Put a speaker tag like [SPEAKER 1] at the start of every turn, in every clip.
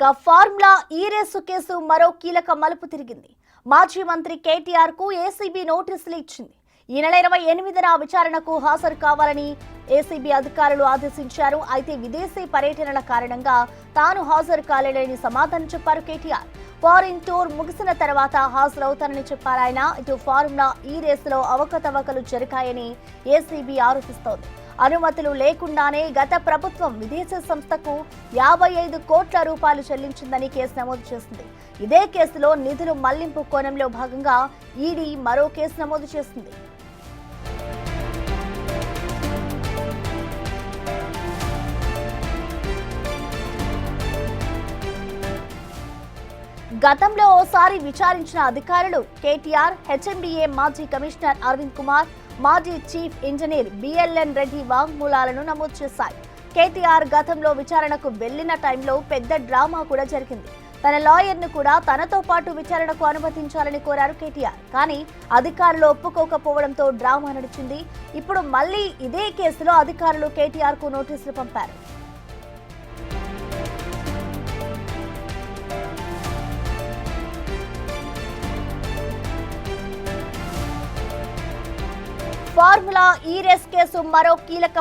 [SPEAKER 1] Formula ఈ race case మరో కీలక మలుపు తిరిగింది. మాజీ మంత్రి కేటీఆర్ కు ఏసీబీ నోటీసులు ఇచ్చింది. ఈ నెల 28న విచారణకు హాజరు కావాలని ఏసీబీ అధికారులు ఆదేశించారు. అయితే విదేశీ పర్యటనల కారణంగా తాను హాజరు కాలేడని సమాధానం చెప్పారు కేటీఆర్. ఫారిన్ టూర్ ముగిసిన తర్వాత హాజరవుతానని చెప్పారు ఆయన. ఇటు ఫార్ములా ఈ రేసులో అవకతవకలు జరిగాయని ఏసీబీ ఆరోపిస్తోంది. అనుమతులు లేకుండానే గత ప్రభుత్వం విదేశీ సంస్థకు 55 కోట్ల రూపాయలు చెల్లించిందని కేసు నమోదు చేసింది. ఇదే కేసులో నిధులు మళ్లింపు కోణంలో భాగంగా ఈడీ మరో కేసు నమోదు చేసింది. గతంలో ఓసారి విచారించిన అధికారులు కేటీఆర్, హెచ్ఎండిఏ మాజీ కమిషనర్ అరవింద్ కుమార్, మాజీ చీఫ్ ఇంజనీర్ బిఎల్ఎన్ రెడ్డి వాంగ్మూలాలను నమోదు చేశాయి. కేటీఆర్ గతంలో విచారణకు వెళ్లిన టైంలో పెద్ద డ్రామా కూడా జరిగింది. తన లాయర్ను కూడా తనతో పాటు విచారణకు అనుమతించాలని కోరారు కేటీఆర్. కానీ అధికారులు ఒప్పుకోకపోవడంతో డ్రామా నడిచింది. ఇప్పుడు మళ్లీ ఇదే కేసులో అధికారులు కేటీఆర్ కు నోటీసులు పంపారు. ఫార్ములా ఈ రేస్ కేసు మరో కీలక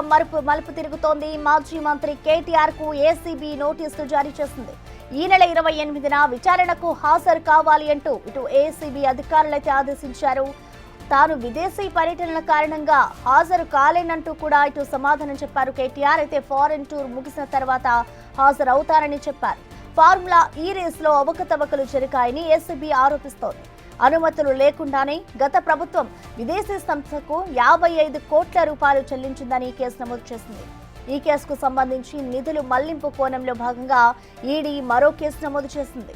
[SPEAKER 1] మలుపు తిరుగుతోంది. మాజీ మంత్రి కేటీఆర్ కు ఏసీబీ నోటీసులు జారీ చేసింది. ఈ నెల 28న విచారణకు హాజరు కావాలి అంటూ ఇటు ఏసీబీ అధికారులైతే ఆదేశించారు. తాను విదేశీ పర్యటనల కారణంగా హాజరు కాలేనంటూ కూడా ఇటు సమాధానం చెప్పారు కేటీఆర్. అయితే ఫారెన్ టూర్ ముగిసిన తర్వాత హాజరవుతారని చెప్పారు. ఫార్ములా ఈ రేసులో అవకతవకలు జరిగాయని ఏసీబీ ఆరోపిస్తోంది. అనుమతులు లేకుండానే గత ప్రభుత్వం విదేశీ సంస్థకు 55 కోట్ల రూపాయలు చెల్లించిందని కేసు నమోదు చేసింది. ఈ కేసుకు సంబంధించి నిధులు మళ్లింపు కోణంలో భాగంగా ఈడీ మరో కేసు నమోదు చేసింది.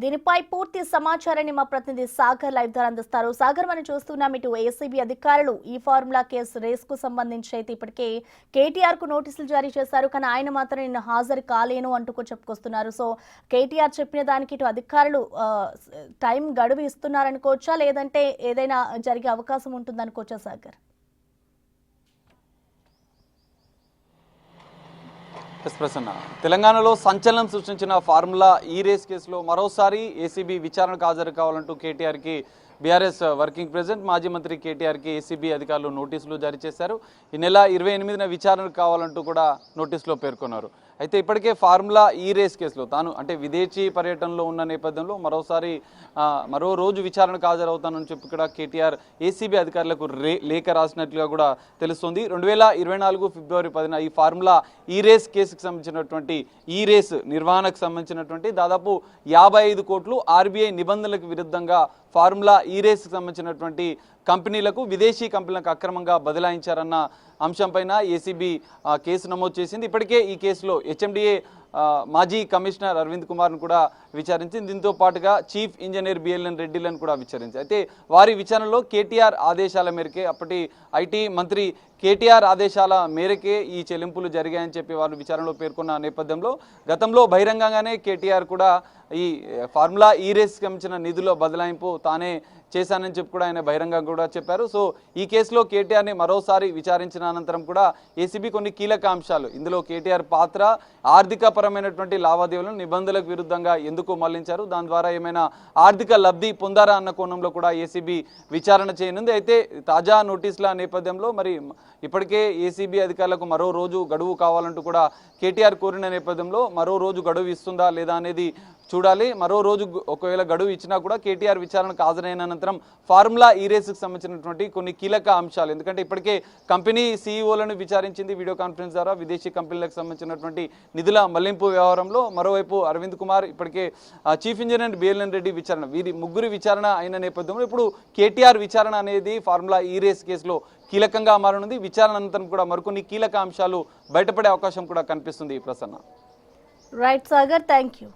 [SPEAKER 1] దీనిపై పూర్తి సమాచారాన్ని మా ప్రతినిధి సాగర్ లైవ్ ద్వారా అందిస్తారు. సాగర్, మనం చూస్తున్నాం ఇటు ఏసీబీ అధికారులు ఈ ఫార్ములా కేసు రేస్ కు సంబంధించి అయితే ఇప్పటికే కేటీఆర్ కు నోటీసులు జారీ చేశారు. కానీ ఆయన మాత్రం నిన్న హాజరు కాలేను అంటూ చెప్పుకొస్తున్నారు. సో కేటీఆర్ చెప్పిన దానికి ఇటు అధికారులు టైం గడువు ఇస్తున్నారనుకోవచ్చా, లేదంటే ఏదైనా జరిగే అవకాశం ఉంటుందనుకోవచ్చా సాగర్?
[SPEAKER 2] ప్రసన్న, తెలంగాణలో సంచలనం సృష్టించిన ఫార్ములా ఈ రేస్ కేసులో మరోసారి ఏసీబీ విచారణకు హాజరు కావాలంటూ కేటీఆర్కి బీఆర్ఎస్ వర్కింగ్ ప్రెసిడెంట్ మాజీ మంత్రి కేటీఆర్కి ఏసీబీ అధికారులు నోటీసులు జారీ చేశారు. ఈ నెల 28న విచారణకు కావాలంటూ కూడా నోటీసులో పేర్కొన్నారు. అయితే ఇప్పటికే ఫార్ములా ఈ రేస్ కేసులో తాను అంటే విదేశీ పర్యటనలో ఉన్న నేపథ్యంలో మరో రోజు విచారణకు హాజరవుతానని చెప్పి కూడా కేటీఆర్ ఏసీబీ అధికారులకు లేఖ రాసినట్లుగా కూడా తెలుస్తుంది. 2024 ఫిబ్రవరి 10న ఈ ఫార్ములా ఈ రేస్ కేసుకు సంబంధించినటువంటి ఈ రేస్ నిర్వహణకు సంబంధించినటువంటి దాదాపు 55 కోట్లు ఆర్బీఐ నిబంధనలకు విరుద్ధంగా ఫార్ములా ఈ రేస్కి సంబంధించినటువంటి కంపెనీలకు విదేశీ కంపెనీలకు అక్రమంగా బదలాయించారన్న అంశంపైన ఏసీబీ కేసు నమోదు చేసింది. ఇప్పటికే ఈ కేసులో హెచ్ఎండిఏ మాజీ కమిషనర్ అరవింద్ కుమార్ను కూడా విచారించింది. దీంతో పాటుగా చీఫ్ ఇంజనీర్ బిఎల్ఎన్ రెడ్డిలను కూడా విచారించింది. అయితే వారి విచారణలో కేటీఆర్ ఆదేశాల మేరకే, అప్పటి ఐటీ మంత్రి కేటీఆర్ ఆదేశాల మేరకే ఈ చెల్లింపులు జరిగాయని చెప్పి వారు విచారణలో పేర్కొన్న నేపథ్యంలో గతంలో బహిరంగంగానే కేటీఆర్ కూడా ఈ ఫార్ములా ఈ రేస్కి సంబంధించిన నిధుల బదలాయింపు తానే చేశానని చెప్పి కూడా ఆయన బహిరంగంగా కూడా చెప్పారు. సో ఈ కేసులో కేటీఆర్ని మరోసారి విచారించిన అనంతరం కూడా ఏసీబీ కొన్ని కీలక అంశాలు, ఇందులో కేటీఆర్ పాత్ర, ఆర్థిక పరమైనటువంటి లావాదేవీలను నిబంధనలకు విరుద్ధంగా ఎందుకు మళ్లించారు, దాని ద్వారా ఏమైనా ఆర్థిక లబ్ధి పొందారా అన్న కోణంలో కూడా ఏసీబీ విచారణ చేయనుంది. అయితే తాజా నోటీసుల నేపథ్యంలో మరి ఇప్పటికే ఏసీబీ అధికారులకు మరో రోజు గడువు కావాలంటూ కూడా కేటీఆర్ కోరిన నేపథ్యంలో మరో రోజు గడువు ఇస్తుందా లేదా అనేది చూడాలి. మరో రోజు ఒకవేళ గడువు ఇచ్చినా కూడా కేటీఆర్ విచారణకు హాజరైన అనంతరం ఫార్ములా ఈ రేసుకు సంబంధించినటువంటి కొన్ని కీలక అంశాలు, ఎందుకంటే ఇప్పటికే కంపెనీ సీఈఓలను విచారించింది వీడియో కాన్ఫరెన్స్ ద్వారా విదేశీ కంపెనీలకు సంబంధించినటువంటి నిధుల మళ్లింపు వ్యవహారంలో. మరోవైపు అరవింద్ కుమార్, ఇప్పటికే చీఫ్ ఇంజనీర్ బిఎల్ఎన్ రెడ్డి విచారణ, వీరి ముగ్గురు విచారణ అయిన నేపథ్యంలో ఇప్పుడు కేటీఆర్ విచారణ అనేది ఫార్ములా ఈ రేస్ కేసులో కీలకంగా మారనుంది. విచారణ అనంతరం కూడా మరికొన్ని కీలక అంశాలు బయటపడే అవకాశం కూడా కనిపిస్తుంది. Prasanna.
[SPEAKER 1] Right Sagar, thank you.